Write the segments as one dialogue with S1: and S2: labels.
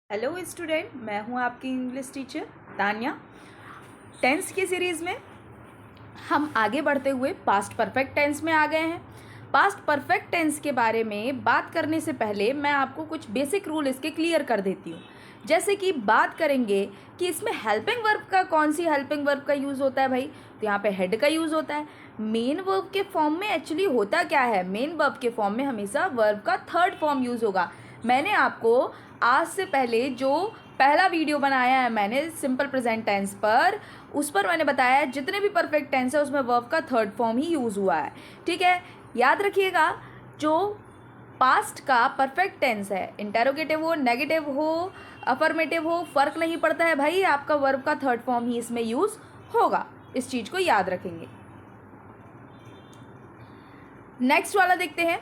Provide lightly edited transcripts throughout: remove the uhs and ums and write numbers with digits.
S1: Hello student, मैं हूं आपकी इंग्लिश टीचर तान्या। टेंस की सीरीज़ में हम आगे बढ़ते हुए पास्ट परफेक्ट टेंस में आ गए हैं। पास्ट परफेक्ट टेंस के बारे में बात करने से पहले मैं आपको कुछ बेसिक रूल इसके क्लियर कर देती हूँ। जैसे कि बात करेंगे कि इसमें हेल्पिंग वर्ब का कौन सी हेल्पिंग वर्ब का यूज़ होता है भाई, तो यहाँ पे हेड का यूज़ होता है। मेन वर्ब के फॉर्म में एक्चुअली होता क्या है, मेन वर्ब के फॉर्म में हमेशा वर्ब का थर्ड फॉर्म यूज़ होगा। मैंने आपको आज से पहले जो पहला वीडियो बनाया है मैंने सिंपल प्रेजेंट टेंस पर, उस पर मैंने बताया है जितने भी परफेक्ट टेंस है उसमें वर्ब का थर्ड फॉर्म ही यूज़ हुआ है। ठीक है, याद रखिएगा। जो पास्ट का परफेक्ट टेंस है, इंटेरोगेटिव हो, नेगेटिव हो, अफर्मेटिव हो, फ़र्क नहीं पड़ता है भाई, आपका वर्ब का थर्ड फॉर्म ही इसमें यूज़ होगा। इस चीज़ को याद रखेंगे। नेक्स्ट वाला देखते हैं।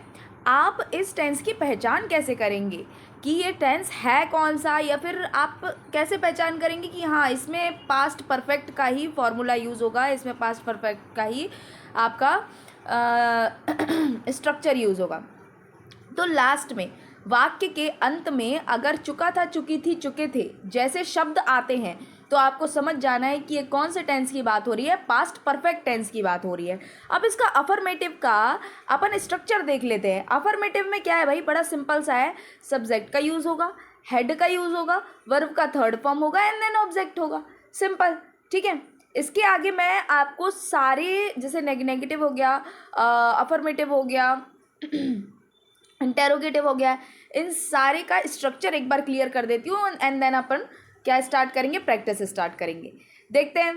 S1: आप इस टेंस की पहचान कैसे करेंगे कि ये टेंस है कौन सा, या फिर आप कैसे पहचान करेंगे कि हाँ इसमें पास्ट परफेक्ट का ही फॉर्मूला यूज़ होगा, इसमें पास्ट परफेक्ट का ही आपका स्ट्रक्चर यूज़ होगा। तो लास्ट में वाक्य के अंत में अगर चुका था, चुकी थी, चुके थे जैसे शब्द आते हैं तो आपको समझ जाना है कि ये कौन से टेंस की बात हो रही है, पास्ट परफेक्ट टेंस की बात हो रही है। अब इसका अफर्मेटिव का अपन स्ट्रक्चर देख लेते हैं। अफर्मेटिव में क्या है भाई, बड़ा सिंपल सा है। सब्जेक्ट का यूज़ होगा, हेड का यूज़ होगा, वर्ब का थर्ड फॉर्म होगा एंड देन ऑब्जेक्ट होगा। सिंपल, ठीक है। इसके आगे मैं आपको सारे, जैसे नेगेटिव हो गया, अफर्मेटिव हो गया, इंटेरोगेटिव हो गया, इन सारे का स्ट्रक्चर एक बार क्लियर कर देती हूँ एंड देन अपन क्या स्टार्ट करेंगे, प्रैक्टिस स्टार्ट करेंगे। देखते हैं।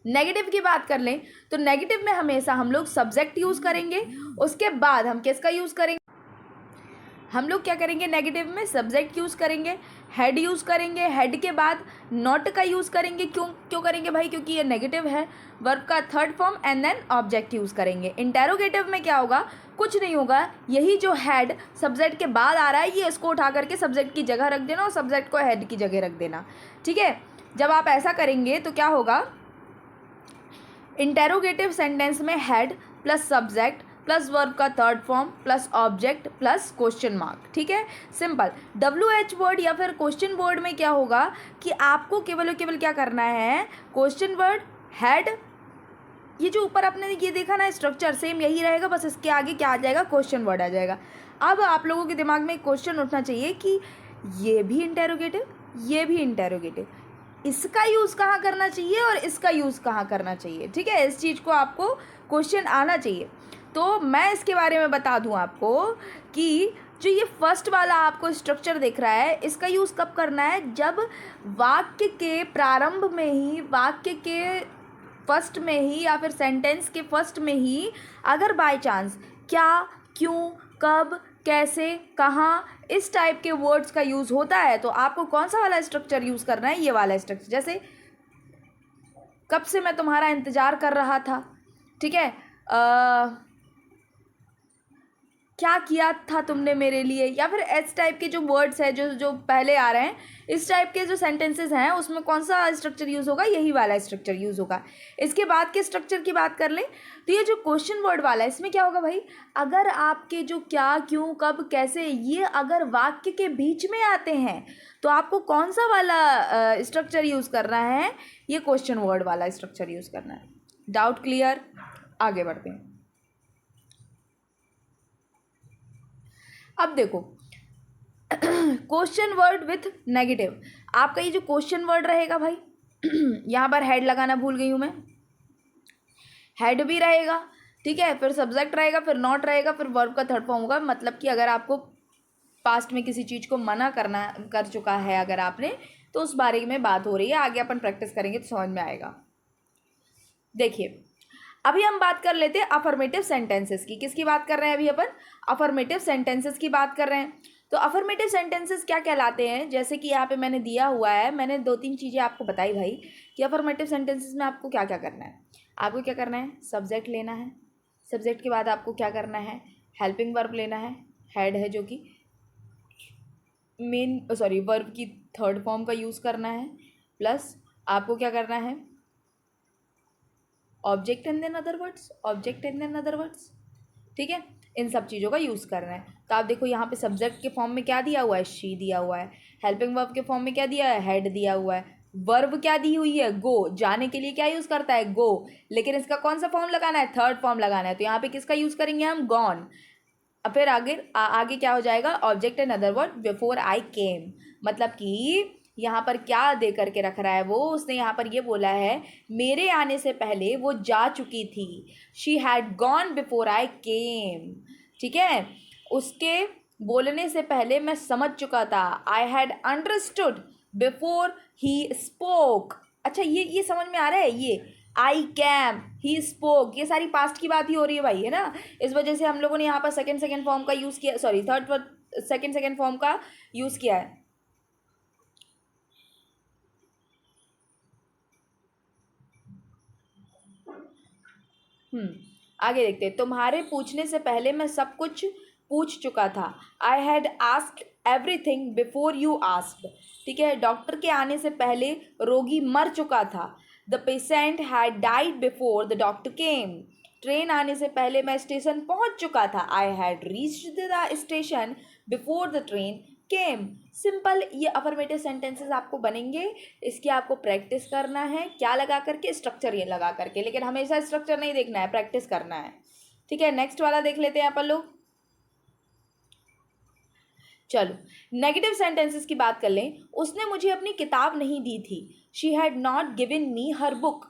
S1: नेगेटिव की बात कर लें तो नेगेटिव में हमेशा हम लोग सब्जेक्ट यूज़ करेंगे, उसके बाद हम किसका यूज़ करेंगे, हम लोग क्या करेंगे, नेगेटिव में सब्जेक्ट यूज़ करेंगे, हेड यूज़ करेंगे, हेड के बाद नॉट का यूज़ करेंगे। क्यों करेंगे भाई, क्योंकि ये नेगेटिव है। वर्ब का third form and then object use करेंगे। इंटेरोगेटिव में क्या होगा, कुछ नहीं होगा, यही जो हेड सब्जेक्ट के बाद आ रहा है ये इसको उठा करके सब्जेक्ट की जगह रख देना और सब्जेक्ट को हेड की जगह रख देना। ठीक है, जब आप ऐसा करेंगे तो क्या होगा, इंटेरोगेटिव सेंटेंस में head plus subject plus verb का third form plus object plus question mark. ठीक है, सिंपल। WH वर्ड या फिर क्वेश्चन वर्ड में क्या होगा कि आपको केवल और केवल क्या करना है, क्वेश्चन वर्ड, हेड, ये जो ऊपर आपने ये देखा ना स्ट्रक्चर सेम यही रहेगा, बस इसके आगे क्या आ जाएगा, क्वेश्चन वर्ड आ जाएगा। अब आप लोगों के दिमाग में एक क्वेश्चन उठना चाहिए कि ये भी इंटेरोगेटिव, ये भी इंटेरोगेटिव, इसका यूज़ कहाँ करना चाहिए और इसका यूज़ कहाँ करना चाहिए। ठीक है, इस चीज़ को आपको क्वेश्चन आना चाहिए। तो मैं इसके बारे में बता दूं आपको कि जो ये फर्स्ट वाला आपको स्ट्रक्चर दिख रहा है, इसका यूज़ कब करना है, जब वाक्य के प्रारंभ में ही, वाक्य के फर्स्ट में ही या फिर सेंटेंस के फर्स्ट में ही अगर बाय चांस क्या, क्यों, कब, कैसे, कहाँ, इस टाइप के वर्ड्स का यूज़ होता है तो आपको कौन सा वाला स्ट्रक्चर यूज़ करना है, ये वाला स्ट्रक्चर। जैसे कब से मैं तुम्हारा इंतज़ार कर रहा था, ठीक है, क्या किया था तुमने मेरे लिए, या फिर इस टाइप के जो वर्ड्स हैं जो जो पहले आ रहे हैं, इस टाइप के जो सेंटेंसेस हैं उसमें कौन सा स्ट्रक्चर यूज़ होगा, यही वाला स्ट्रक्चर यूज़ होगा। इसके बाद के स्ट्रक्चर की बात कर लें तो ये जो क्वेश्चन वर्ड वाला है इसमें क्या होगा भाई, अगर आपके जो क्या, क्यों, कब, कैसे, ये अगर वाक्य के बीच में आते हैं तो आपको कौन सा वाला स्ट्रक्चर यूज़ करना है, ये क्वेश्चन वर्ड वाला स्ट्रक्चर यूज़ करना है। डाउट क्लियर, आगे बढ़ते हैं। अब देखो, क्वेश्चन वर्ड विथ नेगेटिव, आपका ये जो क्वेश्चन वर्ड रहेगा भाई यहाँ पर हेड लगाना भूल गई हूँ मैं, हेड भी रहेगा, ठीक है, फिर सब्जेक्ट रहेगा, फिर नॉट रहेगा, फिर वर्ब का थर्ड फॉर्म होगा। मतलब कि अगर आपको पास्ट में किसी चीज़ को मना करना कर चुका है अगर आपने, तो उस बारे में बात हो रही है, आगे अपन प्रैक्टिस करेंगे तो समझ में आएगा। देखिए, अभी हम बात कर लेते हैं अफर्मेटिव सेंटेंसेस की। किसकी बात कर रहे हैं अभी अपन, अफर्मेटिव सेंटेंसेस की बात कर रहे हैं। तो अफर्मेटिव सेंटेंसेस क्या कहलाते हैं, जैसे कि यहाँ पे मैंने दिया हुआ है, मैंने 2-3 चीज़ें आपको बताई भाई कि अफर्मेटिव सेंटेंसेस में आपको क्या क्या करना है। आपको क्या करना है, सब्जेक्ट लेना है, सब्जेक्ट के बाद आपको क्या करना है, हेल्पिंग वर्ब लेना है, हेड है जो कि वर्ब की थर्ड फॉर्म का यूज़ करना है, प्लस आपको क्या करना है, object and then other words, object and then other words. ठीक है, इन सब चीज़ों का यूज़ करना है। तो आप देखो यहाँ पे सब्जेक्ट के फॉर्म में क्या दिया हुआ है, शी दिया हुआ है। हेल्पिंग वर्ब के फॉर्म में क्या दिया है, हैड दिया हुआ है। वर्ब क्या दी हुई है, गो, जाने के लिए क्या यूज़ करता है, गो, लेकिन इसका कौन सा फॉर्म लगाना है, थर्ड फॉर्म लगाना है, तो यहाँ पे किसका यूज़ करेंगे हम, गॉन। अब फिर आगे क्या हो जाएगा, object and other word before I came, मतलब कि यहाँ पर क्या दे करके रख रहा है वो, उसने यहाँ पर ये बोला है मेरे आने से पहले वो जा चुकी थी, she had gone before I came, ठीक है। उसके बोलने से पहले मैं समझ चुका था, I had understood before he spoke. अच्छा ये समझ में आ रहा है, ये आई कैम, ही स्पोक, ये सारी पास्ट की बात ही हो रही है भाई, है ना। इस वजह से हम लोगों ने यहाँ पर सेकंड फॉर्म का यूज़ किया, सॉरी सेकंड फॉर्म का यूज़ किया है। आगे देखते हैं। तुम्हारे पूछने से पहले मैं सब कुछ पूछ चुका था, I had asked everything before you asked, ठीक है। डॉक्टर के आने से पहले रोगी मर चुका था, the patient had died before the doctor came. Train आने से पहले मैं स्टेशन पहुंच चुका था, I had reached the station before the train came. Simple ये अफर्मेटिव सेंटेंसेस आपको बनेंगे, इसकी आपको प्रैक्टिस करना है, क्या लगा करके, स्ट्रक्चर ये लगा करके, लेकिन हमेशा स्ट्रक्चर नहीं देखना है, प्रैक्टिस करना है, ठीक है। नेक्स्ट वाला देख लेते हैं अपन लोग। चलो नेगेटिव सेंटेंसेस की बात कर लें। उसने मुझे अपनी किताब नहीं दी थी, she had not given me her book,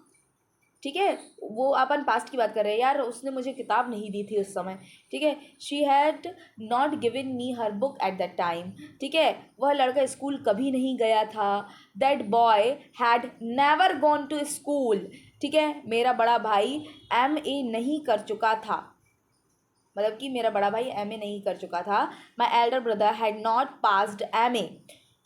S1: ठीक है। वो अपन पास्ट की बात कर रहे हैं यार, उसने मुझे किताब नहीं दी थी उस समय, ठीक है। She had not given me her book at that time, ठीक है। वह लड़का स्कूल कभी नहीं गया था, that boy had never gone to school, ठीक है। मेरा बड़ा भाई MA नहीं कर चुका था, मतलब कि मेरा बड़ा भाई MA नहीं कर चुका था। माई elder brother had not passed MA,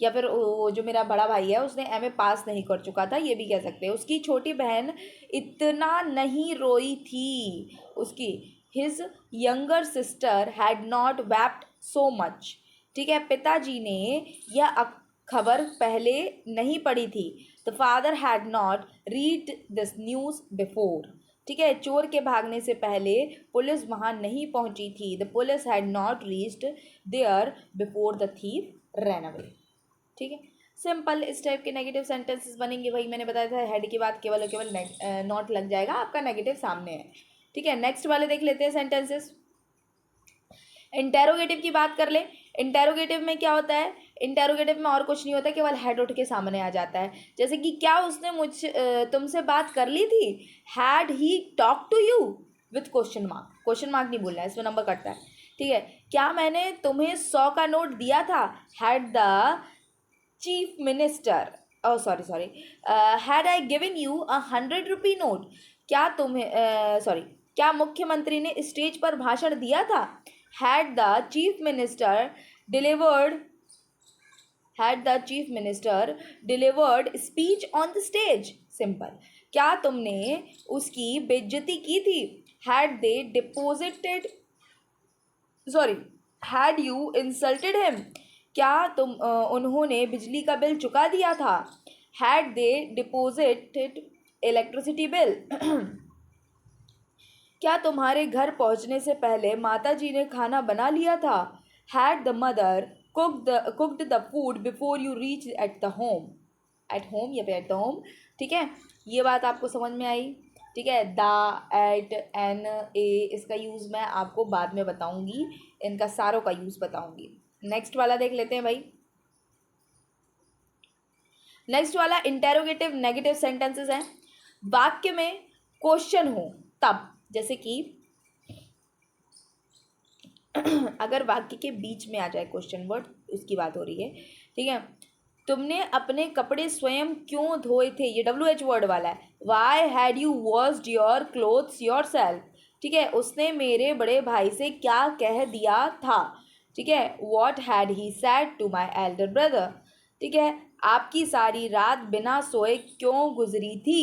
S1: या फिर वो जो मेरा बड़ा भाई है उसने MA पास नहीं कर चुका था, ये भी कह सकते हैं। उसकी छोटी बहन इतना नहीं रोई थी, उसकी his younger sister had not wept so much, ठीक है। पिताजी ने यह खबर पहले नहीं पढ़ी थी, the father had not read this news before, ठीक है। चोर के भागने से पहले पुलिस वहाँ नहीं पहुँची थी, the police had not reached there before the thief ran away, ठीक है। सिंपल इस टाइप के नेगेटिव सेंटेंसेस बनेंगे भाई। मैंने बताया था हेड की बात केवल नॉट लग जाएगा, आपका नेगेटिव सामने है, ठीक है। नेक्स्ट वाले देख लेते हैं सेंटेंसेस। इंटेरोगेटिव की बात कर ले। इंटेरोगेटिव में क्या होता है, इंटेरोगेटिव में और कुछ नहीं होता, केवल हेड उठ के सामने आ जाता है। जैसे कि क्या उसने तुमसे बात कर ली थी, had he talk to you, with question mark नहीं बोलना है, इसमें नंबर कटता है, ठीक है। क्या मैंने तुम्हें 100 का नोट दिया था, had the chief minister, sorry had I given you 100 rupee note, क्या तुम्हें क्या मुख्यमंत्री ने स्टेज पर भाषण दिया था, had the chief minister delivered speech on the stage. Simple. क्या तुमने उसकी बेइज्जती की थी, हैड यू इंसल्टेड हिम, क्या उन्होंने बिजली का बिल चुका दिया था, had they deposited electricity bill. क्या तुम्हारे घर पहुंचने से पहले माताजी ने खाना बना लिया था, had the mother cooked the food before you reach at home या फिर एट द होम, ठीक है। ये बात आपको समझ में आई, ठीक है। द, एट, एन, ए, इसका यूज़ मैं आपको बाद में बताऊंगी, इनका सारों का यूज़ बताऊंगी। नेक्स्ट वाला देख लेते हैं भाई। नेक्स्ट वाला इंटेरोगेटिव नेगेटिव सेंटेंसेस हैं। वाक्य में क्वेश्चन हो तब, जैसे कि अगर वाक्य के बीच में आ जाए क्वेश्चन वर्ड, उसकी बात हो रही है, ठीक है। तुमने अपने कपड़े स्वयं क्यों धोए थे, ये WH वर्ड वाला है। Why had you washed your clothes yourself, ठीक है। उसने मेरे बड़े भाई से क्या कह दिया था, ठीक है। What had he said to my elder brother, ठीक है। आपकी सारी रात बिना सोए क्यों गुजरी थी,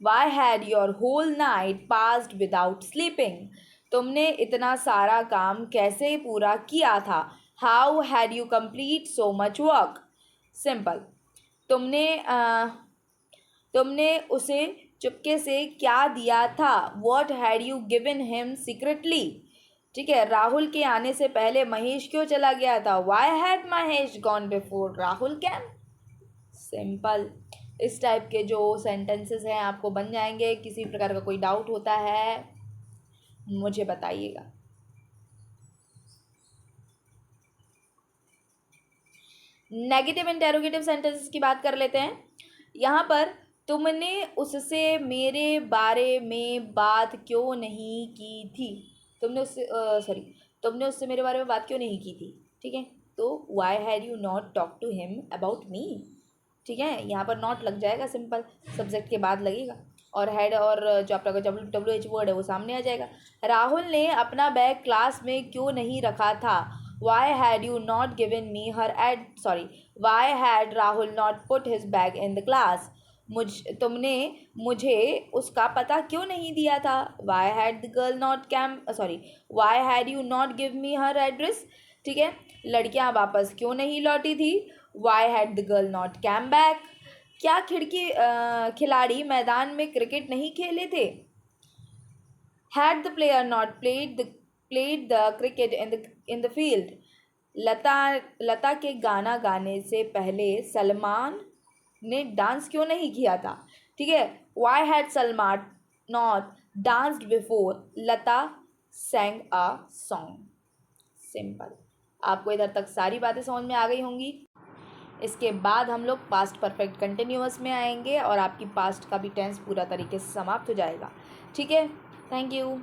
S1: why had your whole night passed without sleeping, तुमने इतना सारा काम कैसे पूरा किया था, how had you complete so much work. Simple. तुमने उसे चुपके से क्या दिया था, what had you given him secretly, ठीक है। राहुल के आने से पहले महेश क्यों चला गया था? Why had Mahesh gone before Rahul came? Simple. इस टाइप के जो सेंटेंसेस हैं आपको बन जाएंगे। किसी प्रकार का कोई डाउट होता है मुझे बताइएगा। नेगेटिव इंटेरोगेटिव सेंटेंसेस की बात कर लेते हैं। यहाँ पर तुमने उससे मेरे बारे में बात क्यों नहीं की थी? तुमने उससे मेरे बारे में बात क्यों नहीं की थी? ठीक है, तो why had you not talk to him about me? ठीक है, यहाँ पर नॉट लग जाएगा, सिंपल, सब्जेक्ट के बाद लगेगा और हेड और जो आपका डब्ल्यू एच वर्ड है वो सामने आ जाएगा। राहुल ने अपना बैग क्लास में क्यों नहीं रखा था? Why had you not given me her why had Rahul not put his bag in the class? तुमने मुझे उसका पता क्यों नहीं दिया था? Why had the girl not why had you not give me her address? ठीक है, लड़कियां वापस क्यों नहीं लौटी थी? Why had the girl not came back? क्या खिलाड़ी मैदान में क्रिकेट नहीं खेले थे? Had the player not played the cricket in the field? Lata के गाना गाने से पहले सलमान ने डांस क्यों नहीं किया था? ठीक है, why had Salman not danced before Lata sang a song? Simple. आपको इधर तक सारी बातें समझ में आ गई होंगी। इसके बाद हम लोग पास्ट परफेक्ट कंटिन्यूअस में आएंगे और आपकी पास्ट का भी टेंस पूरा तरीके से समाप्त हो जाएगा। ठीक है, थैंक यू।